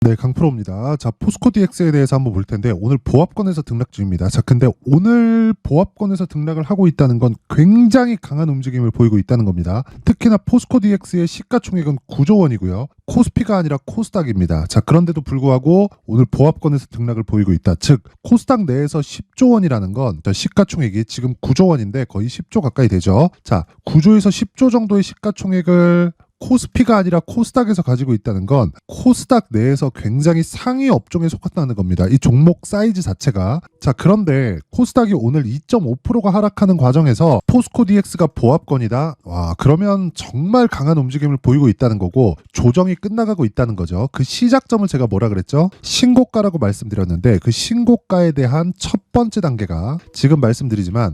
네, 강프로입니다. 자, 포스코 DX에 대해서 한번 볼 텐데 오늘 보합권에서 등락 중입니다. 자, 근데 오늘 보합권에서 등락을 하고 있다는 건 굉장히 강한 움직임을 보이고 있다는 겁니다. 특히나 포스코 DX의 시가총액은 9조 원이고요. 코스피가 아니라 코스닥입니다. 자, 그런데도 불구하고 오늘 보합권에서 등락을 보이고 있다. 즉, 코스닥 내에서 10조 원이라는 건 시가총액이 지금 9조 원인데 거의 10조 가까이 되죠. 자, 9조에서 10조 정도의 시가총액을 코스피가 아니라 코스닥에서 가지고 있다는 건 코스닥 내에서 굉장히 상위 업종에 속한다는 겁니다. 이 종목 사이즈 자체가. 자, 그런데 코스닥이 오늘 2.5%가 하락하는 과정에서 포스코 DX가 보합권이다. 와, 그러면 정말 강한 움직임을 보이고 있다는 거고 조정이 끝나가고 있다는 거죠. 그 시작점을 제가 뭐라 그랬죠? 신고가라고 말씀드렸는데 그 신고가에 대한 첫 번째 단계가 지금 말씀드리지만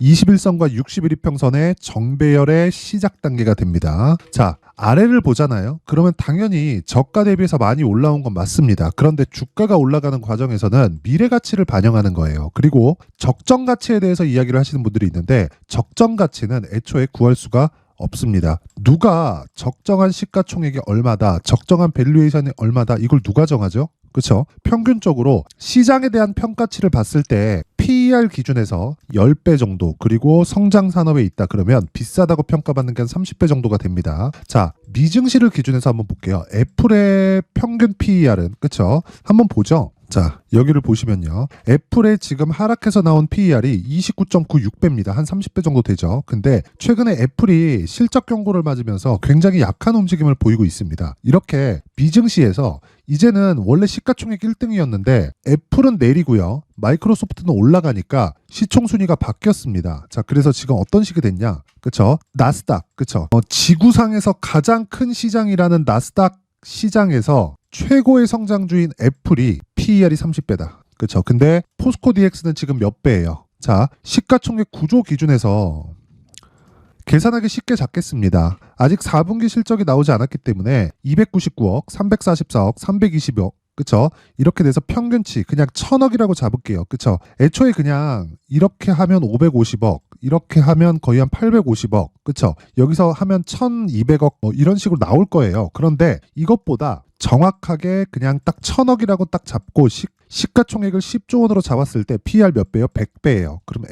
21선과 61이평선의 정배열의 시작 단계가 됩니다. 자, 아래를 보잖아요. 그러면 당연히 저가 대비해서 많이 올라온 건 맞습니다. 그런데 주가가 올라가는 과정에서는 미래 가치를 반영하는 거예요. 그리고 적정 가치에 대해서 이야기를 하시는 분들이 있는데 적정 가치는 애초에 구할 수가 없습니다. 누가 적정한 시가총액이 얼마다, 적정한 밸류에이션이 얼마다, 이걸 누가 정하죠? 그렇죠? 평균적으로 시장에 대한 평가치를 봤을 때 PER 기준에서 10배 정도, 그리고 성장 산업에 있다 그러면 비싸다고 평가받는 게 한 30배 정도가 됩니다. 자, 미증시를 기준해서 한번 볼게요. 애플의 평균 PER은 그렇죠? 한번 보죠. 자, 여기를 보시면요. 애플의 지금 하락해서 나온 PER이 29.96배입니다. 한 30배 정도 되죠. 근데 최근에 애플이 실적 경고를 맞으면서 굉장히 약한 움직임을 보이고 있습니다. 이렇게 미증시에서 이제는 원래 시가총액 1등이었는데 애플은 내리고요. 마이크로소프트는 올라가니까 시총순위가 바뀌었습니다. 자, 그래서 지금 어떤 식이 됐냐? 그쵸? 나스닥, 그쵸? 지구상에서 가장 큰 시장이라는 나스닥 시장에서 최고의 성장주인 애플이 PER이 30배다. 그렇죠. 근데 포스코 DX는 지금 몇 배예요? 자, 시가총액 9조 기준에서 계산하기 쉽게 잡겠습니다. 아직 4분기 실적이 나오지 않았기 때문에 299억, 344억, 320억, 그쵸? 이렇게 돼서 평균치 그냥 1000억이라고 잡을게요. 그쵸? 애초에 그냥 이렇게 하면 550억, 이렇게 하면 거의 한 850억, 그쵸? 여기서 하면 1200억 이런 식으로 나올 거예요. 그런데 이것보다 정확하게 그냥 딱 1000억이라고 딱 잡고 시가총액을 10조 원으로 잡았을 때 PER 몇 배요? 100배예요. 그럼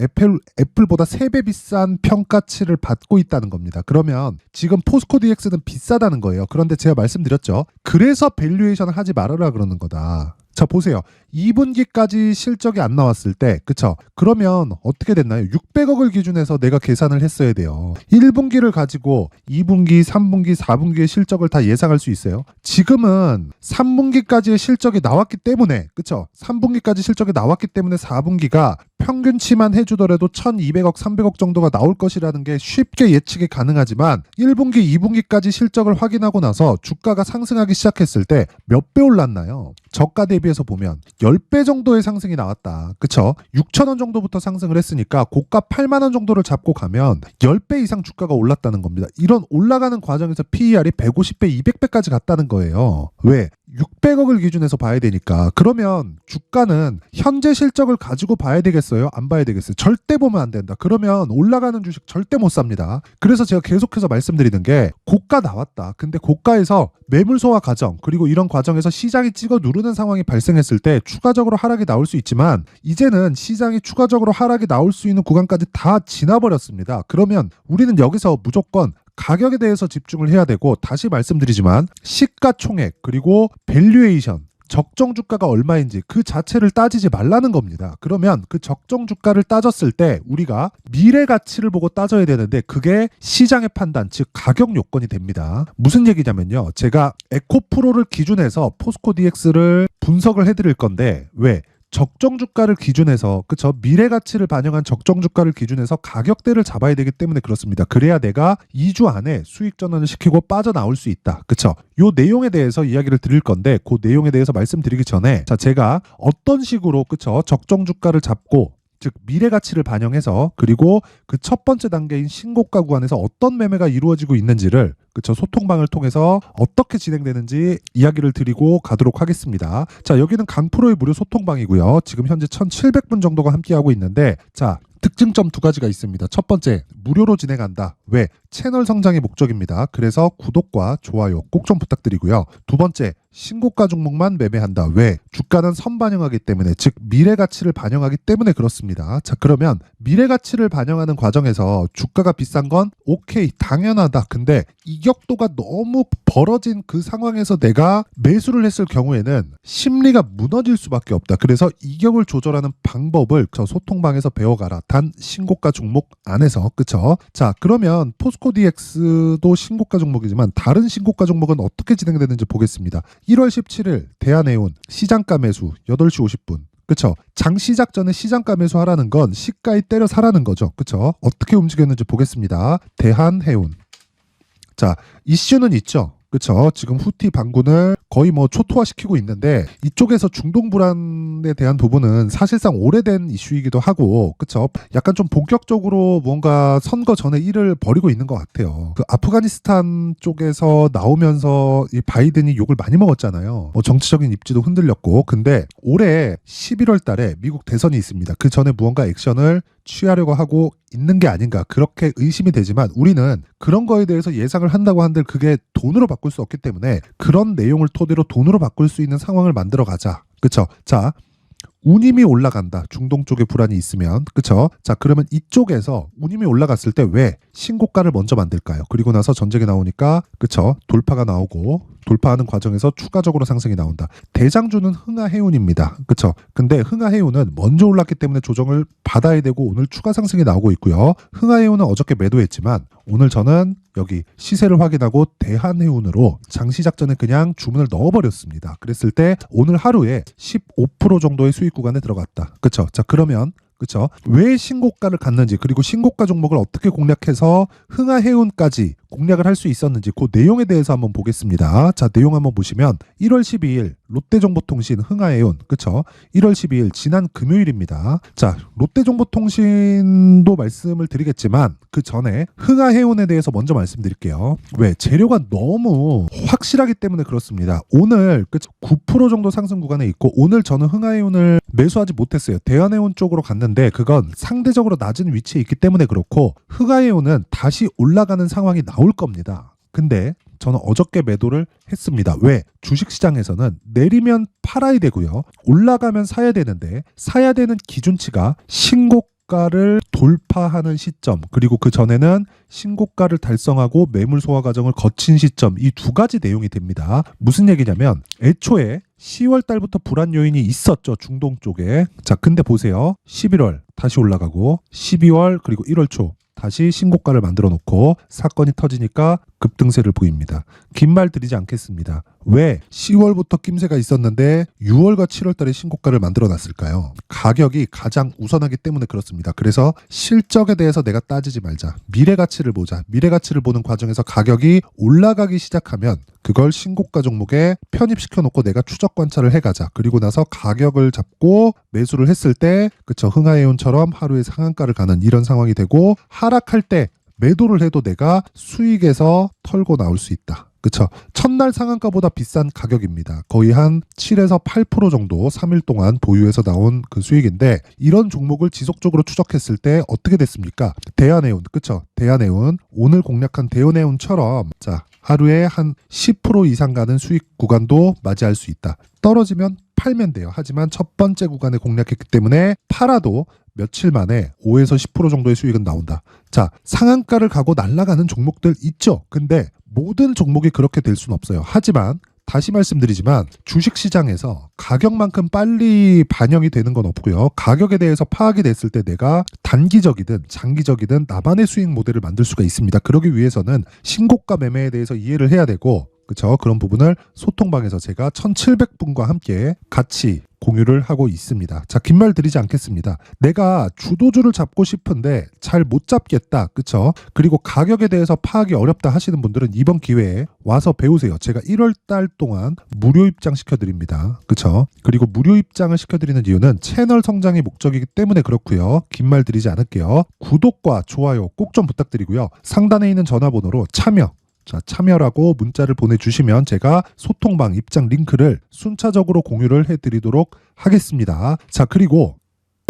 애플보다 3배 비싼 평가치를 받고 있다는 겁니다. 그러면 지금 포스코 DX는 비싸다는 거예요. 그런데 제가 말씀드렸죠. 그래서 밸류에이션을 하지 말아라 그러는 거다. 자, 보세요. 2분기까지 실적이 안 나왔을 때, 그쵸? 그러면 어떻게 됐나요? 600억을 기준해서 내가 계산을 했어야 돼요. 1분기를 가지고 2분기, 3분기, 4분기의 실적을 다 예상할 수 있어요. 지금은 3분기까지의 실적이 나왔기 때문에, 그쵸? 3분기까지 실적이 나왔기 때문에 4분기가 평균치만 해주더라도 1200억, 300억 정도가 나올 것이라는 게 쉽게 예측이 가능하지만 1분기, 2분기까지 실적을 확인하고 나서 주가가 상승하기 시작했을 때 몇 배 올랐나요? 저가 대비해서 보면 10배 정도의 상승이 나왔다. 그쵸? 6,000원 정도부터 상승을 했으니까 고가 8만 원 정도를 잡고 가면 10배 이상 주가가 올랐다는 겁니다. 이런 올라가는 과정에서 PER이 150배, 200배까지 갔다는 거예요. 왜? 600억을 기준해서 봐야 되니까. 그러면 주가는 현재 실적을 가지고 봐야 되겠어요? 안 봐야 되겠어요? 절대 보면 안 된다. 그러면 올라가는 주식 절대 못 삽니다. 그래서 제가 계속해서 말씀드리는 게 고가 나왔다. 근데 고가에서 매물 소화 과정, 그리고 이런 과정에서 시장이 찍어 누르는 상황이 발생했을 때 추가적으로 하락이 나올 수 있지만 이제는 시장이 추가적으로 하락이 나올 수 있는 구간까지 다 지나버렸습니다. 그러면 우리는 여기서 무조건 가격에 대해서 집중을 해야 되고, 다시 말씀드리지만 시가총액 그리고 밸류에이션, 적정 주가가 얼마인지 그 자체를 따지지 말라는 겁니다. 그러면 그 적정 주가를 따졌을 때 우리가 미래 가치를 보고 따져야 되는데 그게 시장의 판단, 즉 가격 요건이 됩니다. 무슨 얘기냐면요. 제가 에코프로를 기준해서 포스코 DX를 분석을 해드릴 건데, 왜? 적정 주가를 기준해서, 그쵸? 미래 가치를 반영한 적정 주가를 기준해서 가격대를 잡아야 되기 때문에 그렇습니다. 그래야 내가 2주 안에 수익 전환을 시키고 빠져나올 수 있다. 그쵸? 요 내용에 대해서 이야기를 드릴 건데 그 내용에 대해서 말씀드리기 전에, 자, 제가 어떤 식으로, 그쵸? 적정 주가를 잡고, 즉 미래 가치를 반영해서, 그리고 그 첫 번째 단계인 신고가 구간에서 어떤 매매가 이루어지고 있는지를, 그쵸, 소통방을 통해서 어떻게 진행되는지 이야기를 드리고 가도록 하겠습니다. 자, 여기는 강프로의 무료 소통방이고요. 지금 현재 1700분 정도가 함께하고 있는데, 자, 특징점 두 가지가 있습니다. 첫 번째, 무료로 진행한다. 왜? 채널 성장이 목적입니다. 그래서 구독과 좋아요 꼭 좀 부탁드리고요. 두 번째, 신고가 종목만 매매한다. 왜? 주가는 선반영하기 때문에, 즉 미래 가치를 반영하기 때문에 그렇습니다. 자, 그러면 미래 가치를 반영하는 과정에서 주가가 비싼 건 오케이, 당연하다. 근데 이격도가 너무 벌어진 그 상황에서 내가 매수를 했을 경우에는 심리가 무너질 수밖에 없다. 그래서 이격을 조절하는 방법을 저 소통방에서 배워가라. 단 신고가 종목 안에서. 그쵸? 자, 그러면 포스코 DX도 신고가 종목이지만 다른 신고가 종목은 어떻게 진행되는지 보겠습니다. 1월 17일 대한해운 시장가 매수 8시 50분. 그쵸? 장 시작 전에 시장가 매수하라는 건 시가에 때려 사라는 거죠. 그쵸? 어떻게 움직였는지 보겠습니다. 대한해운. 자, 이슈는 있죠. 그쵸? 지금 후티 반군을 거의 뭐 초토화시키고 있는데 이쪽에서 중동 불안에 대한 부분은 사실상 오래된 이슈이기도 하고, 그쵸? 약간 좀 본격적으로 뭔가 선거 전에 일을 벌이고 있는 것 같아요. 그 아프가니스탄 쪽에서 나오면서 이 바이든이 욕을 많이 먹었잖아요. 뭐 정치적인 입지도 흔들렸고, 근데 올해 11월 달에 미국 대선이 있습니다. 그 전에 무언가 액션을 취하려고 하고 있는 게 아닌가, 그렇게 의심이 되지만 우리는 그런 거에 대해서 예상을 한다고 한들 그게 돈으로 바꿀 수 없기 때문에 그런 내용을 토대로 돈으로 바꿀 수 있는 상황을 만들어 가자. 그쵸? 자, 운임이 올라간다. 중동 쪽에 불안이 있으면. 그쵸? 자, 그러면 이쪽에서 운임이 올라갔을 때 왜 신고가를 먼저 만들까요? 그리고 나서 전쟁이 나오니까, 그쵸? 돌파가 나오고, 돌파하는 과정에서 추가적으로 상승이 나온다. 대장주는 흥하해운입니다. 그쵸? 근데 흥하해운은 먼저 올랐기 때문에 조정을 받아야 되고 오늘 추가 상승이 나오고 있고요. 흥하해운은 어저께 매도했지만 오늘 저는 여기 시세를 확인하고 대한해운으로 장시작 전에 그냥 주문을 넣어버렸습니다. 그랬을 때 오늘 하루에 15% 정도의 수익 구간에 들어갔다. 그쵸? 자, 그러면 그쵸? 왜 신고가를 갔는지, 그리고 신고가 종목을 어떻게 공략해서 흥하해운까지 공략을 할 수 있었는지 그 내용에 대해서 한번 보겠습니다. 자, 내용 한번 보시면 1월 12일 롯데정보통신 흥하해운, 그쵸? 1월 12일 지난 금요일입니다. 자, 롯데정보통신도 말씀을 드리겠지만 그 전에 흥하해운에 대해서 먼저 말씀드릴게요. 왜? 재료가 너무 확실하기 때문에 그렇습니다. 오늘 그쵸? 9% 정도 상승 구간에 있고, 오늘 저는 흥하해운을 매수하지 못했어요. 대한해운 쪽으로 갔는데 그건 상대적으로 낮은 위치에 있기 때문에 그렇고, 흥하해운은 다시 올라가는 상황이 나올 겁니다. 근데 저는 어저께 매도를 했습니다. 왜? 주식시장에서는 내리면 팔아야 되고요, 올라가면 사야 되는데 사야 되는 기준치가 신고가를 돌파하는 시점, 그리고 그 전에는 신고가를 달성하고 매물 소화 과정을 거친 시점, 이 두 가지 내용이 됩니다. 무슨 얘기냐면 애초에 10월 달부터 불안 요인이 있었죠, 중동 쪽에. 자, 근데 보세요. 11월 다시 올라가고 12월 그리고 1월 초 다시 신고가를 만들어 놓고 사건이 터지니까 급등세를 보입니다. 긴 말 드리지 않겠습니다. 왜 10월부터 낌새가 있었는데 6월과 7월 달에 신고가를 만들어 놨을까요? 가격이 가장 우선하기 때문에 그렇습니다. 그래서 실적에 대해서 내가 따지지 말자. 미래 가치를 보자. 미래 가치를 보는 과정에서 가격이 올라가기 시작하면 그걸 신고가 종목에 편입시켜 놓고 내가 추적 관찰을 해가자. 그리고 나서 가격을 잡고 매수를 했을 때, 그쵸, 흥하해운처럼 하루에 상한가를 가는 이런 상황이 되고, 하락할 때 매도를 해도 내가 수익에서 털고 나올 수 있다. 그쵸? 첫날 상한가보다 비싼 가격입니다. 거의 한 7에서 8% 정도 3일 동안 보유해서 나온 그 수익인데, 이런 종목을 지속적으로 추적했을 때 어떻게 됐습니까? 대한해운, 그쵸? 대한해운, 오늘 공략한 대한해운처럼 자, 하루에 한 10% 이상 가는 수익 구간도 맞이할 수 있다. 떨어지면 팔면 돼요. 하지만 첫 번째 구간에 공략했기 때문에 팔아도 며칠 만에 5에서 10% 정도의 수익은 나온다. 자, 상한가를 가고 날아가는 종목들 있죠. 근데 모든 종목이 그렇게 될 수는 없어요. 하지만 다시 말씀드리지만 주식시장에서 가격만큼 빨리 반영이 되는 건 없고요. 가격에 대해서 파악이 됐을 때 내가 단기적이든 장기적이든 나만의 수익 모델을 만들 수가 있습니다. 그러기 위해서는 신고가 매매에 대해서 이해를 해야 되고, 그렇죠? 그런 부분을 소통방에서 제가 1700분과 함께 같이 공유를 하고 있습니다. 자, 긴 말 드리지 않겠습니다. 내가 주도주를 잡고 싶은데 잘 못 잡겠다. 그쵸? 그리고 가격에 대해서 파악이 어렵다 하시는 분들은 이번 기회에 와서 배우세요. 제가 1월 달 동안 무료 입장 시켜드립니다. 그쵸? 그리고 무료 입장을 시켜드리는 이유는 채널 성장이 목적이기 때문에 그렇고요. 긴 말 드리지 않을게요. 구독과 좋아요 꼭 좀 부탁드리고요. 상단에 있는 전화번호로 참여라고 문자를 보내주시면 제가 소통방 입장 링크를 순차적으로 공유를 해드리도록 하겠습니다. 자, 그리고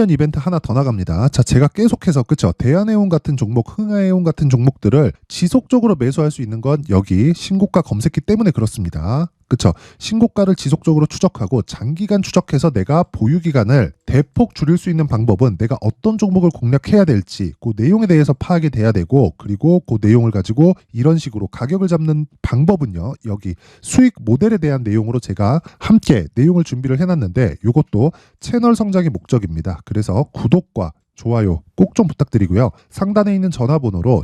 이벤트 하나 더 나갑니다. 자, 제가 계속해서, 그쵸, 대한해운 같은 종목, 흥하해운 같은 종목들을 지속적으로 매수할 수 있는 건 여기 신고가 검색기 때문에 그렇습니다. 그쵸? 신고가를 지속적으로 추적하고 장기간 추적해서 내가 보유 기간을 대폭 줄일 수 있는 방법은 내가 어떤 종목을 공략해야 될지 그 내용에 대해서 파악이 돼야 되고, 그리고 그 내용을 가지고 이런 식으로 가격을 잡는 방법은요, 여기 수익 모델에 대한 내용으로 제가 함께 내용을 준비를 해놨는데, 이것도 채널 성장이 목적입니다. 그래서 구독과 좋아요 꼭 좀 부탁드리고요. 상단에 있는 전화번호로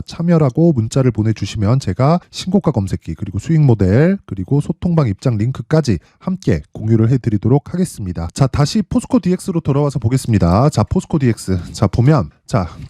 참여라고 문자를 보내주시면 제가 신고가 검색기, 그리고 수익 모델, 그리고 소통방 입장 링크까지 함께 공유를 해드리도록 하겠습니다. 자, 다시 포스코 DX로 돌아와서 보겠습니다. 자, 포스코 DX. 자, 보면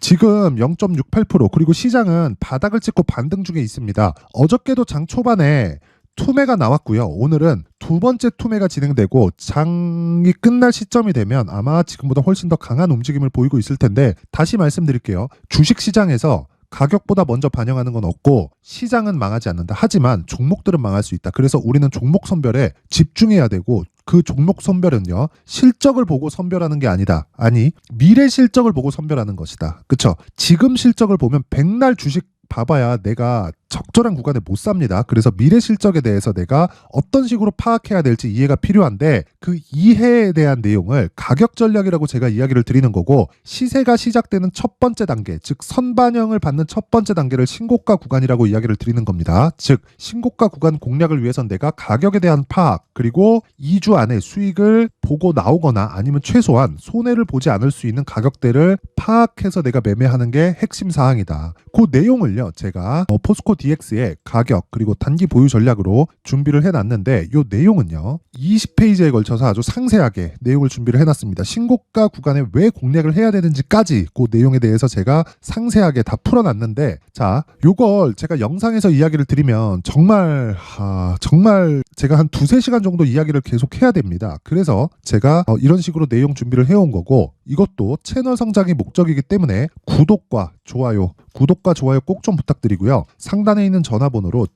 지금 0.68%, 그리고 시장은 바닥을 찍고 반등 중에 있습니다. 어저께도 장 초반에 투매가 나왔고요. 오늘은 두 번째 투매가 진행되고, 장이 끝날 시점이 되면 아마 지금보다 훨씬 더 강한 움직임을 보이고 있을 텐데, 다시 말씀드릴게요. 주식시장에서 가격보다 먼저 반영하는 건 없고 시장은 망하지 않는다. 하지만 종목들은 망할 수 있다. 그래서 우리는 종목 선별에 집중해야 되고, 그 종목 선별은요, 실적을 보고 선별하는 게 아니다. 아니, 미래 실적을 보고 선별하는 것이다. 그쵸? 지금 실적을 보면 백날 주식 봐봐야 내가 적절한 구간에 못 삽니다. 그래서 미래 실적에 대해서 내가 어떤 식으로 파악해야 될지 이해가 필요한데, 그 이해에 대한 내용을 가격 전략이라고 제가 이야기를 드리는 거고, 시세가 시작되는 첫 번째 단계, 즉 선반영을 받는 첫 번째 단계를 신고가 구간이라고 이야기를 드리는 겁니다. 즉 신고가 구간 공략을 위해선 내가 가격에 대한 파악, 그리고 2주 안에 수익을 보고 나오거나 아니면 최소한 손해를 보지 않을 수 있는 가격대를 파악해서 내가 매매하는 게 핵심 사항이다. 그 내용을요, 제가 포스코 DX의 가격 그리고 단기 보유 전략으로 준비를 해놨는데, 이 내용은요 20페이지에 걸쳐서 아주 상세하게 내용을 준비를 해놨습니다. 신고가 구간에 왜 공략을 해야 되는지까지 그 내용에 대해서 제가 상세하게 다 풀어놨는데, 자, 요걸 제가 영상에서 이야기를 드리면 정말 제가 한 2-3시간 정도 이야기를 계속 해야 됩니다. 그래서 제가 이런 식으로 내용 준비를 해온 거고, 이것도 채널 성장이 목적이기 때문에 구독과 좋아요 꼭 좀 부탁드리고요. 상단에 있는 전화번호로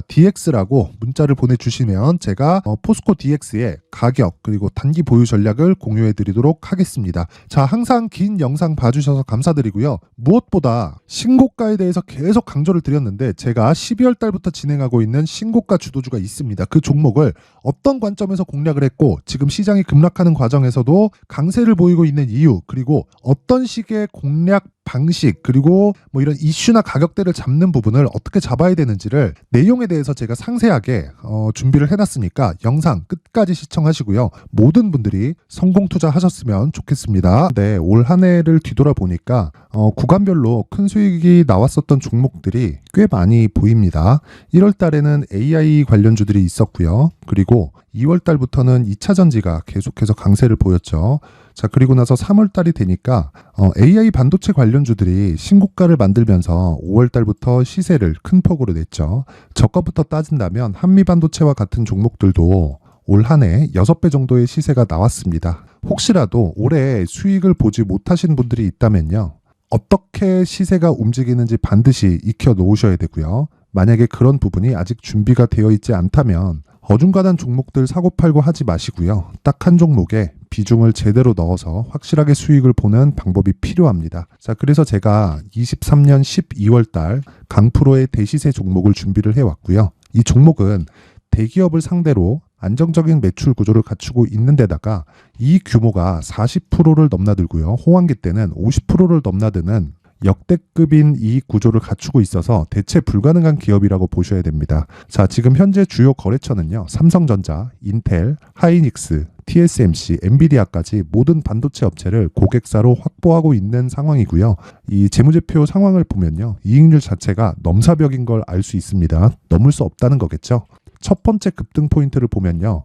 DX라고 문자를 보내주시면 제가 포스코 DX의 가격 그리고 단기 보유 전략을 공유해 드리도록 하겠습니다. 자, 항상 긴 영상 봐주셔서 감사드리고요. 무엇보다 신고가에 대해서 계속 강조를 드렸는데, 제가 12월 달부터 진행하고 있는 신고가 주도주가 있습니다. 그 종목을 어떤 관점에서 공략을 했고, 지금 시장이 급락하는 과정에서도 강세를 보이고 있는 이유, 그리고 어떤 식의 공략 방식, 그리고 뭐 이런 이슈나 가격대를 잡는 부분을 어떻게 잡아야 되는지를 내용에 대해서 제가 상세하게 준비를 해놨으니까 영상 끝까지 시청하시고요. 모든 분들이 성공 투자하셨으면 좋겠습니다. 네, 올 한 해를 뒤돌아보니까 구간별로 큰 수익이 나왔었던 종목들이 꽤 많이 보입니다. 1월 달에는 AI 관련주들이 있었고요. 그리고 2월 달부터는 2차 전지가 계속해서 강세를 보였죠. 자, 그리고 나서 3월 달이 되니까 AI 반도체 관련주들이 신고가를 만들면서 5월 달부터 시세를 큰 폭으로 냈죠. 저가부터 따진다면 한미반도체와 같은 종목들도 올 한 해 6배 정도의 시세가 나왔습니다. 혹시라도 올해 수익을 보지 못하신 분들이 있다면요, 어떻게 시세가 움직이는지 반드시 익혀 놓으셔야 되고요. 만약에 그런 부분이 아직 준비가 되어 있지 않다면 어중간한 종목들 사고팔고 하지 마시고요. 딱 한 종목에 비중을 제대로 넣어서 확실하게 수익을 보는 방법이 필요합니다. 자, 그래서 제가 23년 12월 달 강프로의 대시세 종목을 준비를 해왔고요. 이 종목은 대기업을 상대로 안정적인 매출 구조를 갖추고 있는 데다가 이 규모가 40%를 넘나들고요. 호황기 때는 50%를 넘나드는 역대급인 이익 구조를 갖추고 있어서 대체 불가능한 기업이라고 보셔야 됩니다. 자, 지금 현재 주요 거래처는요, 삼성전자, 인텔, 하이닉스, TSMC, 엔비디아까지 모든 반도체 업체를 고객사로 확보하고 있는 상황이고요. 이 재무제표 상황을 보면요, 이익률 자체가 넘사벽인 걸 알 수 있습니다. 넘을 수 없다는 거겠죠. 첫 번째 급등 포인트를 보면요,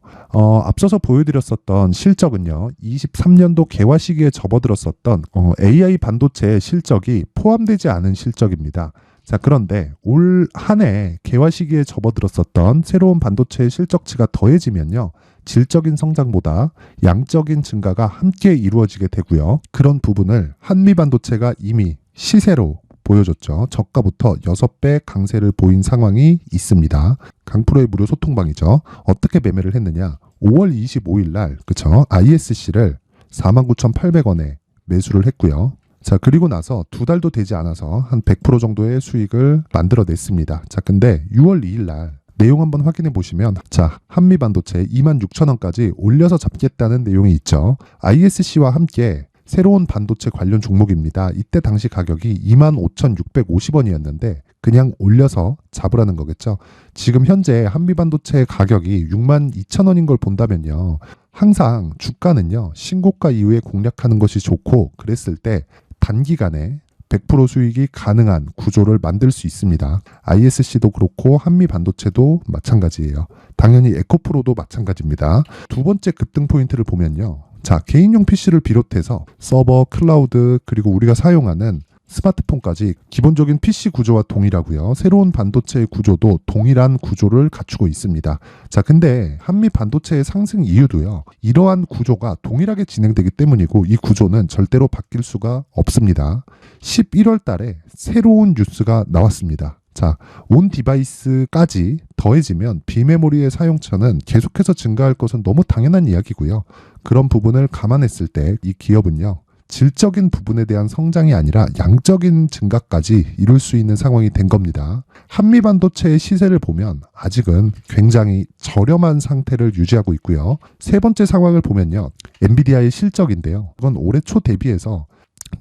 앞서서 보여드렸었던 실적은요, 23년도 개화 시기에 접어들었었던 AI 반도체의 실적이 포함되지 않은 실적입니다. 자, 그런데 올 한 해 개화 시기에 접어들었었던 새로운 반도체의 실적치가 더해지면요, 질적인 성장보다 양적인 증가가 함께 이루어지게 되고요. 그런 부분을 한미반도체가 이미 시세로 보여줬죠. 저가부터 6배 강세를 보인 상황이 있습니다. 강프로의 무료 소통방이죠. 어떻게 매매를 했느냐? 5월 25일 날, 그쵸? ISC를 49,800원에 매수를 했고요. 자, 그리고 나서 2달도 되지 않아서 한 100% 정도의 수익을 만들어냈습니다. 자, 근데 6월 2일 날 내용 한번 확인해 보시면 자, 한미반도체 26,000원까지 올려서 잡겠다는 내용이 있죠. ISC와 함께 새로운 반도체 관련 종목입니다. 이때 당시 가격이 25,650원이었는데 그냥 올려서 잡으라는 거겠죠. 지금 현재 한미반도체 가격이 62,000원인 걸 본다면요. 항상 주가는요. 신고가 이후에 공략하는 것이 좋고 그랬을 때 단기간에 100% 수익이 가능한 구조를 만들 수 있습니다. ISC도 그렇고 한미반도체도 마찬가지예요. 당연히 에코프로도 마찬가지입니다. 두 번째 급등 포인트를 보면요. 자, 개인용 PC를 비롯해서 서버, 클라우드, 그리고 우리가 사용하는 스마트폰까지 기본적인 PC 구조와 동일하고요. 새로운 반도체의 구조도 동일한 구조를 갖추고 있습니다. 자, 근데 한미 반도체의 상승 이유도요. 이러한 구조가 동일하게 진행되기 때문이고 이 구조는 절대로 바뀔 수가 없습니다. 11월 달에 새로운 뉴스가 나왔습니다. 자, 온 디바이스까지 더해지면 비메모리의 사용처는 계속해서 증가할 것은 너무 당연한 이야기고요. 그런 부분을 감안했을 때 이 기업은요. 질적인 부분에 대한 성장이 아니라 양적인 증가까지 이룰 수 있는 상황이 된 겁니다. 한미반도체의 시세를 보면 아직은 굉장히 저렴한 상태를 유지하고 있고요. 세 번째 상황을 보면요. 엔비디아의 실적인데요. 이건 올해 초 대비해서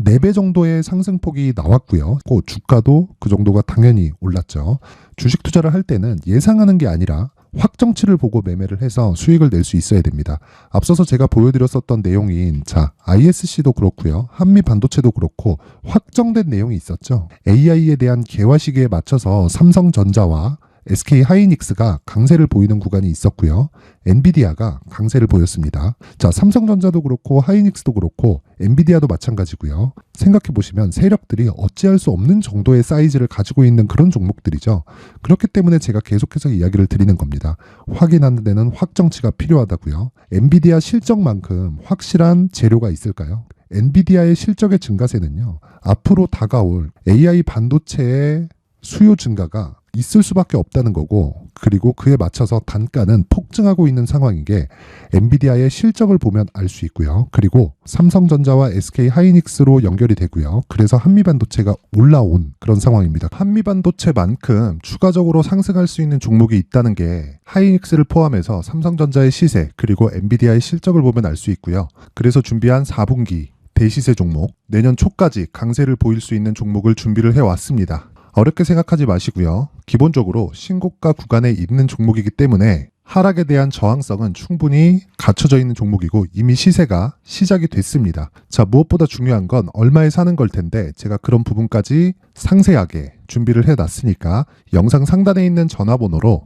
4배 정도의 상승폭이 나왔고요. 그 주가도 그 정도가 당연히 올랐죠. 주식 투자를 할 때는 예상하는 게 아니라 확정치를 보고 매매를 해서 수익을 낼 수 있어야 됩니다. 앞서서 제가 보여드렸었던 내용인 자, ISC도 그렇고요. 한미 반도체도 그렇고 확정된 내용이 있었죠. AI에 대한 개화 시기에 맞춰서 삼성전자와 SK 하이닉스가 강세를 보이는 구간이 있었고요. 엔비디아가 강세를 보였습니다. 자, 삼성전자도 그렇고 하이닉스도 그렇고 엔비디아도 마찬가지고요. 생각해 보시면 세력들이 어찌할 수 없는 정도의 사이즈를 가지고 있는 그런 종목들이죠. 그렇기 때문에 제가 계속해서 이야기를 드리는 겁니다. 확인하는 데는 확정치가 필요하다고요. 엔비디아 실적만큼 확실한 재료가 있을까요? 엔비디아의 실적의 증가세는요. 앞으로 다가올 AI 반도체의 수요 증가가 있을 수밖에 없다는 거고 그리고 그에 맞춰서 단가는 폭증하고 있는 상황인 게 엔비디아의 실적을 보면 알 수 있고요. 그리고 삼성전자와 SK 하이닉스로 연결이 되고요. 그래서 한미반도체가 올라온 그런 상황입니다. 한미반도체만큼 추가적으로 상승할 수 있는 종목이 있다는 게 하이닉스를 포함해서 삼성전자의 시세 그리고 엔비디아의 실적을 보면 알 수 있고요. 그래서 준비한 4분기 대시세 종목, 내년 초까지 강세를 보일 수 있는 종목을 준비를 해왔습니다. 어렵게 생각하지 마시고요. 기본적으로 신고가 구간에 있는 종목이기 때문에 하락에 대한 저항성은 충분히 갖춰져 있는 종목이고 이미 시세가 시작이 됐습니다. 자, 무엇보다 중요한 건 얼마에 사는 걸 텐데 제가 그런 부분까지 상세하게 준비를 해놨으니까 영상 상단에 있는 전화번호로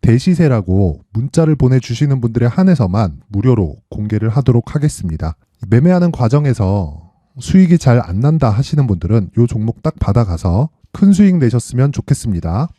대시세라고 문자를 보내주시는 분들에 한해서만 무료로 공개를 하도록 하겠습니다. 매매하는 과정에서 수익이 잘 안 난다 하시는 분들은 이 종목 딱 받아가서 큰 수익 내셨으면 좋겠습니다.